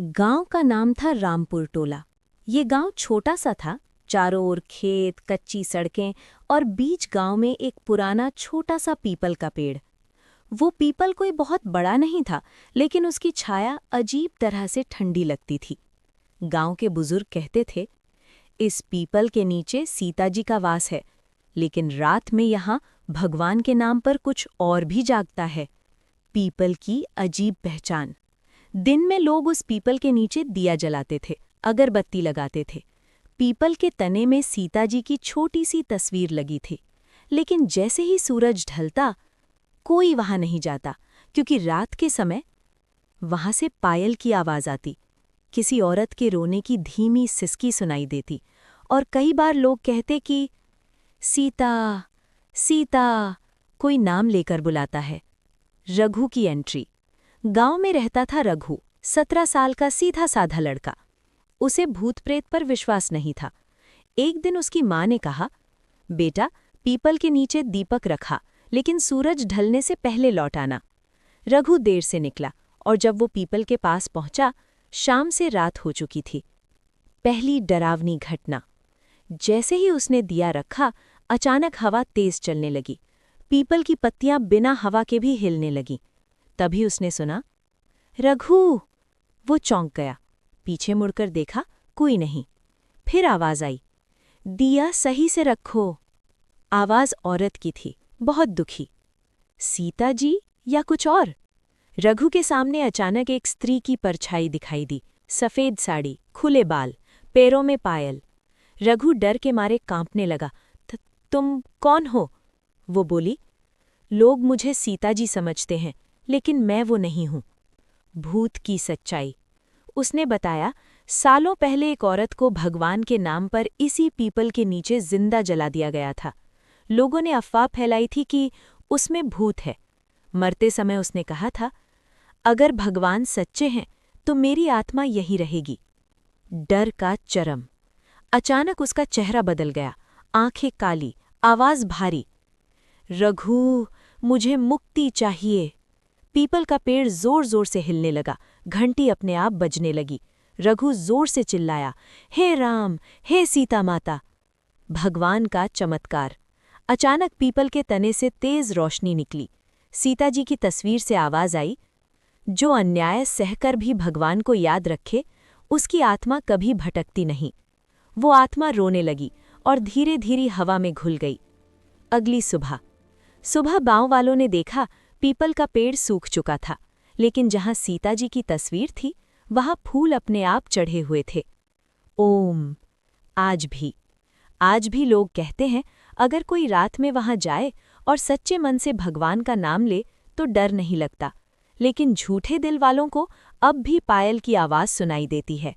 गांव का नाम था रामपुर टोला। ये गांव छोटा सा था, चारों ओर खेत, कच्ची सड़कें और बीच गांव में एक पुराना छोटा सा पीपल का पेड़। वो पीपल कोई बहुत बड़ा नहीं था, लेकिन उसकी छाया अजीब तरह से ठंडी लगती थी। गांव के बुजुर्ग कहते थे, इस पीपल के नीचे सीता जी का वास है, लेकिन रात में यहाँ भगवान के नाम पर कुछ और भी जागता है। पीपल की अजीब पहचान। दिन में लोग उस पीपल के नीचे दिया जलाते थे, अगरबत्ती लगाते थे। पीपल के तने में सीता जी की छोटी सी तस्वीर लगी थी। लेकिन जैसे ही सूरज ढलता, कोई वहां नहीं जाता, क्योंकि रात के समय वहां से पायल की आवाज आती, किसी औरत के रोने की धीमी सिसकी सुनाई देती, और कई बार लोग कहते कि सीता, सीता, कोई नाम लेकर बुलाता है। रघु की एंट्री। गांव में रहता था रघु, 17 साल का सीधा साधा लड़का। उसे भूत प्रेत पर विश्वास नहीं था। एक दिन उसकी माँ ने कहा, बेटा, पीपल के नीचे दीपक रखा, लेकिन सूरज ढलने से पहले लौट आना। रघु देर से निकला, और जब वो पीपल के पास पहुंचा, शाम से रात हो चुकी थी। पहली डरावनी घटना। जैसे ही उसने दिया रखा, अचानक हवा तेज चलने लगी। पीपल की पत्तियां बिना हवा के भी हिलने लगीं। तभी उसने सुना, रघु। वो चौंक गया, पीछे मुड़कर देखा, कोई नहीं। फिर आवाज आई, दिया सही से रखो। आवाज औरत की थी, बहुत दुखी। सीता जी या कुछ और? रघु के सामने अचानक एक स्त्री की परछाई दिखाई दी। सफेद साड़ी, खुले बाल, पैरों में पायल। रघु डर के मारे कांपने लगा। तुम कौन हो? वो बोली, लोग मुझे सीता जी समझते हैं, लेकिन मैं वो नहीं हूं। भूत की सच्चाई। उसने बताया, सालों पहले एक औरत को भगवान के नाम पर इसी पीपल के नीचे जिंदा जला दिया गया था। लोगों ने अफवाह फैलाई थी कि उसमें भूत है। मरते समय उसने कहा था, अगर भगवान सच्चे हैं तो मेरी आत्मा यहीं रहेगी। डर का चरम। अचानक उसका चेहरा बदल गया, आंखें काली, आवाज भारी। रघु, मुझे मुक्ति चाहिए। पीपल का पेड़ जोर जोर से हिलने लगा, घंटी अपने आप बजने लगी। रघु जोर से चिल्लाया, हे राम, हे सीता माता। भगवान का चमत्कार। अचानक पीपल के तने से तेज रोशनी निकली। सीता जी की तस्वीर से आवाज आई, जो अन्याय सहकर भी भगवान को याद रखे, उसकी आत्मा कभी भटकती नहीं। वो आत्मा रोने लगी और धीरे धीरे हवा में घुल गई। अगली सुबह गांव वालों ने देखा, पीपल का पेड़ सूख चुका था, लेकिन जहां सीता जी की तस्वीर थी, वहां फूल अपने आप चढ़े हुए थे। ओम। आज भी लोग कहते हैं, अगर कोई रात में वहां जाए और सच्चे मन से भगवान का नाम ले तो डर नहीं लगता, लेकिन झूठे दिल वालों को अब भी पायल की आवाज सुनाई देती है।